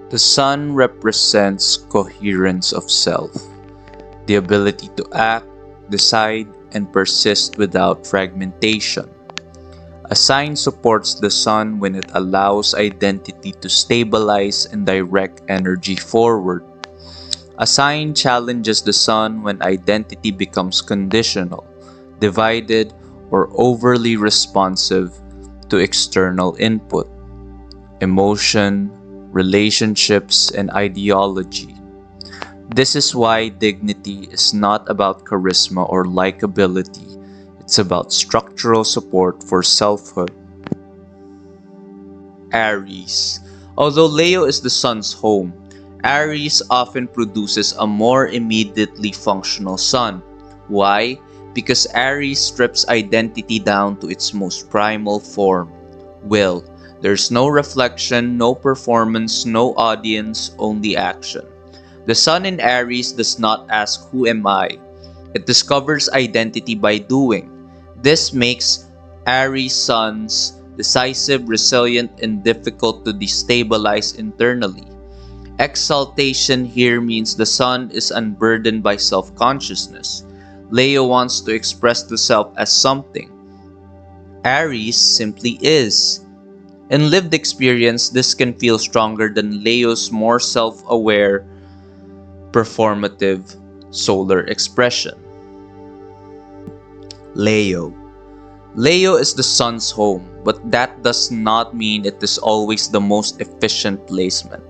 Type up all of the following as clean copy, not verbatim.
The sun represents coherence of self, the ability to act, decide, and persist without fragmentation. A sign supports the sun when it allows identity to stabilize and direct energy forward. A sign challenges the sun when identity becomes conditional, divided, or overly responsive to external input, emotion, relationships, and ideology. This is why dignity is not about charisma or likability. It's about structural support for selfhood. Aries. Although Leo is the sun's home, Aries often produces a more immediately functional sun. Why? Because Aries strips identity down to its most primal form, will. There's no reflection, no performance, no audience, only action. The sun in Aries does not ask, "Who am I?" It discovers identity by doing. This makes Aries suns decisive, resilient, and difficult to destabilize internally. Exaltation here means the sun is unburdened by self-consciousness. Leo wants to express the self as something. Aries simply is. In lived experience, this can feel stronger than Leo's more self-aware, performative solar expression. Leo. Leo is the sun's home, but that does not mean it is always the most efficient placement.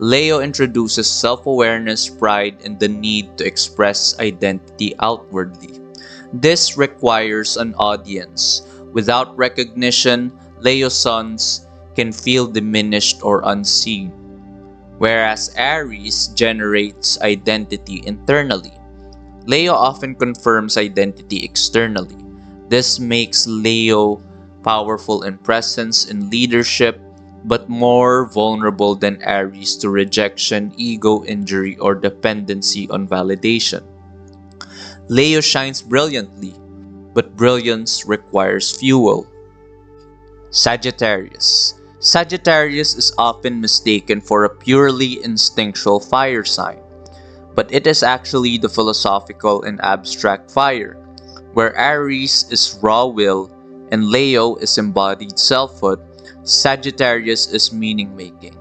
Leo introduces self-awareness, pride, and the need to express identity outwardly. This requires an audience. Without recognition, Leo suns can feel diminished or unseen, whereas Aries generates identity internally. Leo often confirms identity externally. This makes Leo powerful in presence and leadership, but more vulnerable than Aries to rejection, ego injury, or dependency on validation. Leo shines brilliantly, but brilliance requires fuel. Sagittarius. Sagittarius is often mistaken for a purely instinctual fire sign, but it is actually the philosophical and abstract fire, where Aries is raw will and Leo is embodied selfhood. Sagittarius is meaning-making.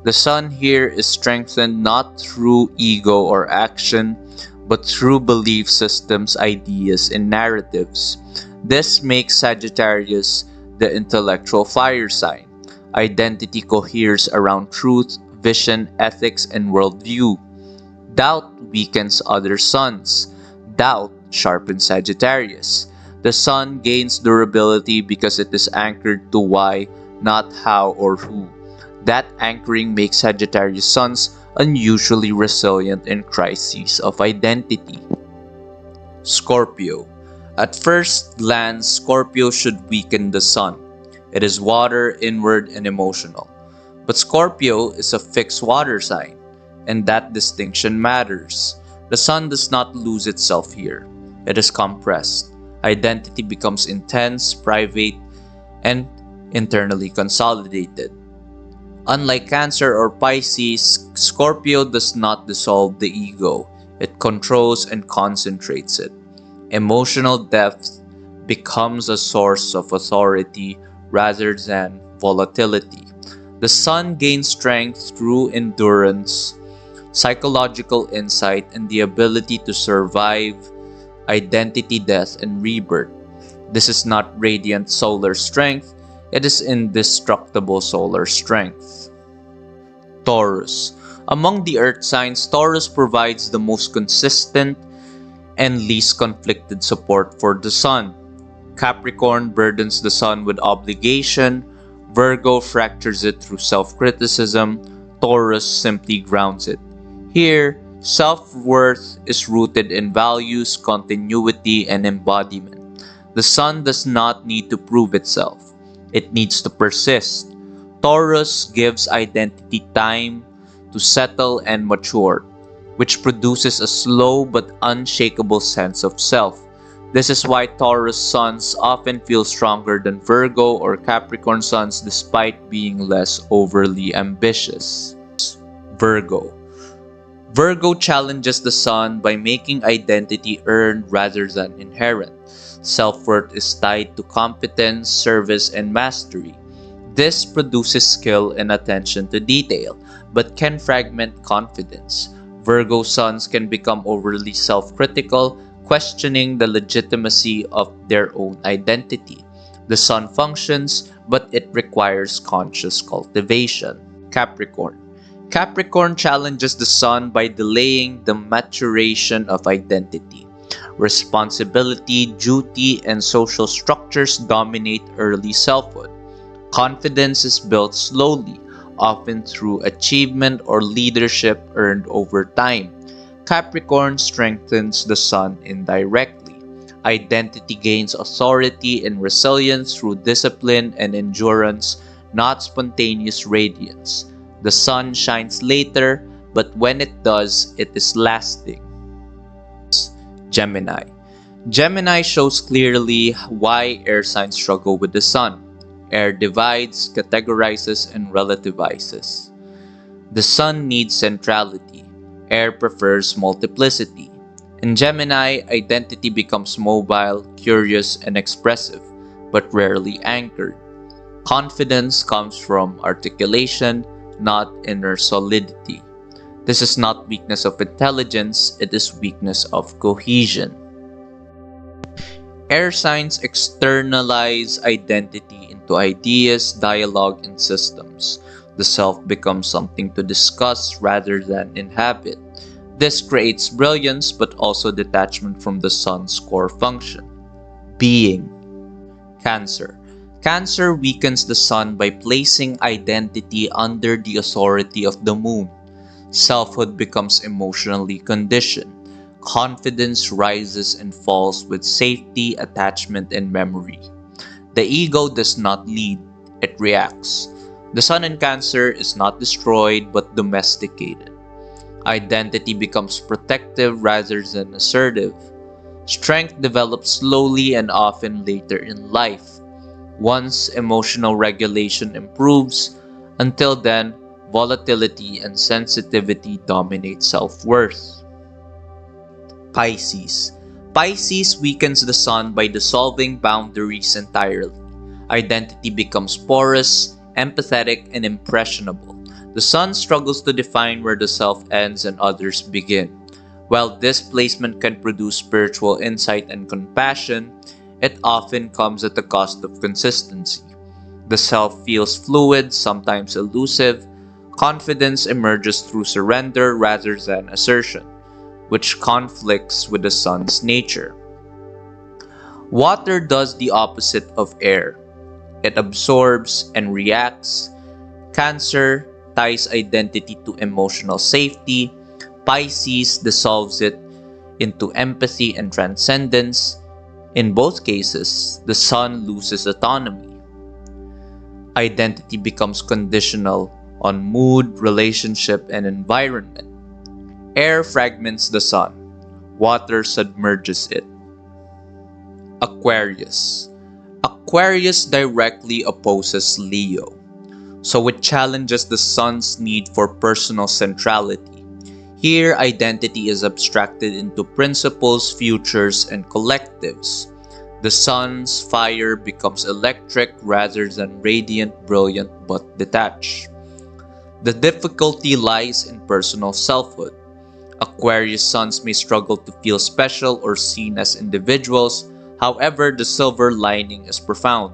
The sun here is strengthened not through ego or action, but through belief systems, ideas, and narratives. This makes Sagittarius the intellectual fire sign. Identity coheres around truth, vision, ethics, and worldview. Doubt weakens other suns. Doubt sharpens Sagittarius. The sun gains durability because it is anchored to why, not how or who. That anchoring makes Sagittarius suns unusually resilient in crises of identity. Scorpio. At first glance, Scorpio should weaken the sun. It is water, inward, and emotional. But Scorpio is a fixed water sign, and that distinction matters. The sun does not lose itself here. It is compressed. Identity becomes intense, private, and internally consolidated. Unlike Cancer or Pisces, Scorpio does not dissolve the ego. It controls and concentrates it. Emotional depth becomes a source of authority rather than volatility. The sun gains strength through endurance, psychological insight, and the ability to survive identity death and rebirth. This is not radiant solar strength, it is indestructible solar strength. Taurus. Among the earth signs, Taurus provides the most consistent and least conflicted support for the sun. Capricorn burdens the sun with obligation, Virgo fractures it through self-criticism, Taurus simply grounds it. Here, self-worth is rooted in values, continuity, and embodiment. The sun does not need to prove itself. It needs to persist. Taurus gives identity time to settle and mature, which produces a slow but unshakable sense of self. This is why Taurus suns often feel stronger than Virgo or Capricorn suns despite being less overly ambitious. Virgo. Virgo challenges the sun by making identity earned rather than inherent. Self-worth is tied to competence, service, and mastery. This produces skill and attention to detail, but can fragment confidence. Virgo suns can become overly self-critical, questioning the legitimacy of their own identity. The sun functions, but it requires conscious cultivation. Capricorn. Capricorn challenges the sun by delaying the maturation of identity. Responsibility, duty, and social structures dominate early selfhood. Confidence is built slowly, often through achievement or leadership earned over time. Capricorn strengthens the sun indirectly. Identity gains authority and resilience through discipline and endurance, not spontaneous radiance. The sun shines later, but when it does, it is lasting. Gemini. Gemini shows clearly why air signs struggle with the sun. Air divides, categorizes, and relativizes. The sun needs centrality. Air prefers multiplicity. In Gemini, identity becomes mobile, curious, and expressive, but rarely anchored. Confidence comes from articulation, not inner solidity. This is not weakness of intelligence, it is weakness of cohesion. Air signs externalize identity into ideas, dialogue, and systems. The self becomes something to discuss rather than inhabit. This creates brilliance but also detachment from the sun's core function. Being. Cancer. Cancer weakens the sun by placing identity under the authority of the moon. Selfhood becomes emotionally conditioned. Confidence rises and falls with safety, attachment, and memory. The ego does not lead, it reacts. The sun in Cancer is not destroyed but domesticated. Identity becomes protective rather than assertive. Strength develops slowly and often later in life. Once emotional regulation improves, until then, volatility and sensitivity dominate self-worth. Pisces. Pisces weakens the sun by dissolving boundaries entirely. Identity becomes porous, empathetic, and impressionable. The sun struggles to define where the self ends and others begin. While this placement can produce spiritual insight and compassion, it often comes at the cost of consistency. The self feels fluid, sometimes elusive. Confidence emerges through surrender rather than assertion, which conflicts with the sun's nature. Water does the opposite of air. It absorbs and reacts. Cancer ties identity to emotional safety. Pisces dissolves it into empathy and transcendence. In both cases, the sun loses autonomy. Identity becomes conditional on mood, relationship, and environment. Air fragments the sun. Water submerges it. Aquarius. Aquarius directly opposes Leo, so it challenges the sun's need for personal centrality. Here, identity is abstracted into principles, futures, and collectives. The sun's fire becomes electric rather than radiant, brilliant, but detached. The difficulty lies in personal selfhood. Aquarius suns may struggle to feel special or seen as individuals. However, the silver lining is profound.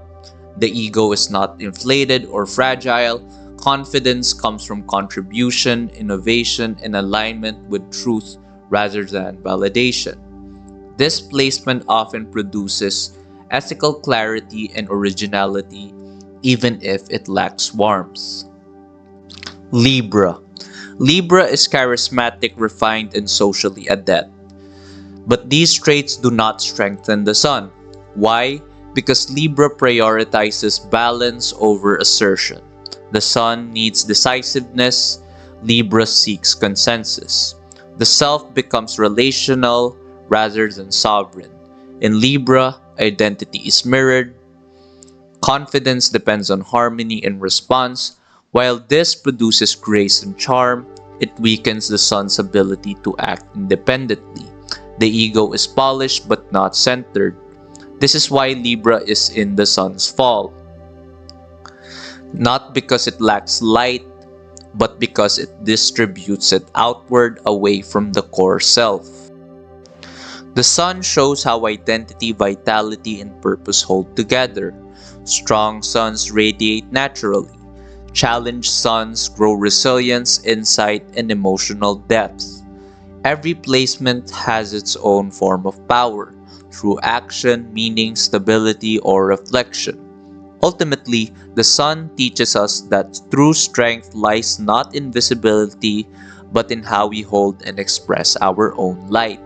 The ego is not inflated or fragile. Confidence comes from contribution, innovation, and alignment with truth rather than validation. This placement often produces ethical clarity and originality, even if it lacks warmth. Libra. Libra is charismatic, refined, and socially adept. But these traits do not strengthen the sun. Why? Because Libra prioritizes balance over assertion. The sun needs decisiveness. Libra seeks consensus. The self becomes relational rather than sovereign. In Libra, identity is mirrored. Confidence depends on harmony and response. While this produces grace and charm, It weakens the sun's ability to act independently. The ego is polished but not centered. This is why Libra is in the sun's fall. Not because it lacks light, but because it distributes it outward away from the core self. The sun shows how identity, vitality, and purpose hold together. Strong suns radiate naturally. Challenged suns grow resilience, insight, and emotional depth. Every placement has its own form of power, through action, meaning, stability, or reflection. Ultimately, the sun teaches us that true strength lies not in visibility, but in how we hold and express our own light.